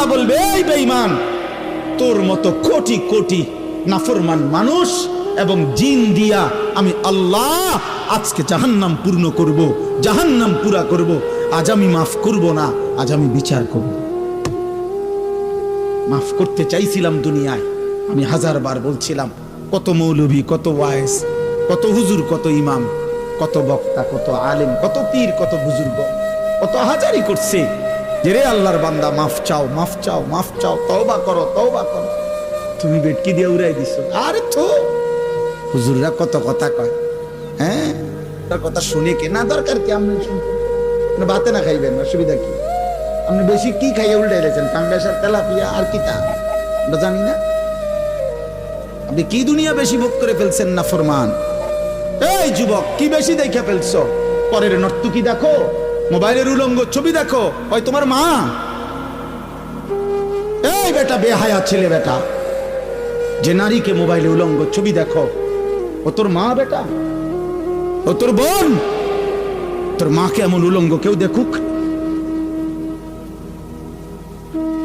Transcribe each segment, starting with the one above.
আল্লাহ বলবে, এই বেঈমান, তোর মতো কোটি কোটি নাফরমান মানুষ এবং জিন দিয়া আমি আল্লাহ আজকে জাহান্নাম পূর্ণ করব, জাহান্নাম পুরা করব। আজ আমি মাফ করব না, আজ আমি বিচার করব। মাফ করতে চাইছিলাম দুনিয়ায়, আমি হাজারবার বলছিলাম, কত মৌলভী, কত ওয়াইজ, কত হুজুর, কত ইমাম, কত বক্তা, কত আলেম, কত পীর, কত বুজুর্গ, কত হাজারি করছে যে রে আল্লাহর বান্দা মাফ চাও, মাফ চাও, মাফ চাও, তওবা করো, তওবা করো। তুমি বেটকি দিয়ে উড়াই দিছো। আরে তো হুজুররা কত কথা কয়, হ্যাঁ, তার কথা শুনে কে না দরকার কি? আপনি শুনতেন ভাতে না খাইবেন, অসুবিধা কি? আপনি বেশি কি খাইয়ে উল্টাই রেখেছেন? কাঙ্গাসার তেলাপিয়া আর কি তা আমরা জানি না। আপনি কি দুনিয়া বেশি ভোগ করে ফেলছেন না ফরমান? এই যুবক, কি বেশি দেখে ফেলছো? পরের নর্তকী দেখো, মোবাইলের উলঙ্গ ছবি দেখো, ওই তোমার মা। এই বেটা বেহায়া ছেলে বেটা, যে নারীকে মোবাইলে উলঙ্গ ছবি দেখো, ও তোর মা বেটা, ও তোর বোন। তোর মাকে এমন উলঙ্গ কেউ দেখুক?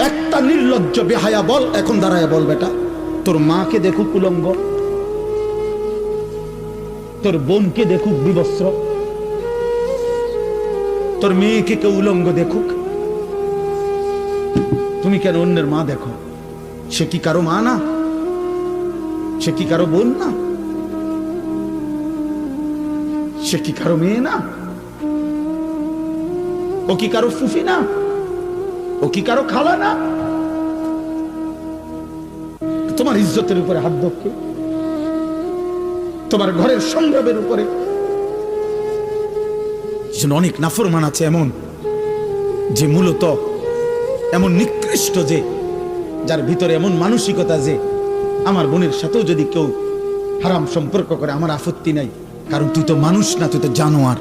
একটা নির্লজ্জ বেহায়া বল, এখন দাঁড়ায় বল বেটা, তোর মাকে দেখুক উলঙ্গ, তোর বোনকে দেখুক বিবস্ত্র, তোর মেয়েকে কেউ উলঙ্গ দেখুক, তুমি কেন অন্যের মা দেখো? সে কি কারো মা না? সে কি কারো বোন না? সে কি কারো মেয়ে না? ও কি কারো ফুফি না? ও কি কারো খালা না? তোমার ইজ্জতের উপরে হাত ধরকে, তোমার ঘরের সংগ্রামের উপরে। অনেক নাফরমান আছে এমন, যে মূলত এমন নিকৃষ্ট, যে যার ভিতরে এমন মানসিকতা যে আমার বোনের সাথেও যদি কেউ হারাম সম্পর্ক করে আমার আপত্তি নাই, কারণ তুই তো মানুষ না, তুই তো জানোয়ার।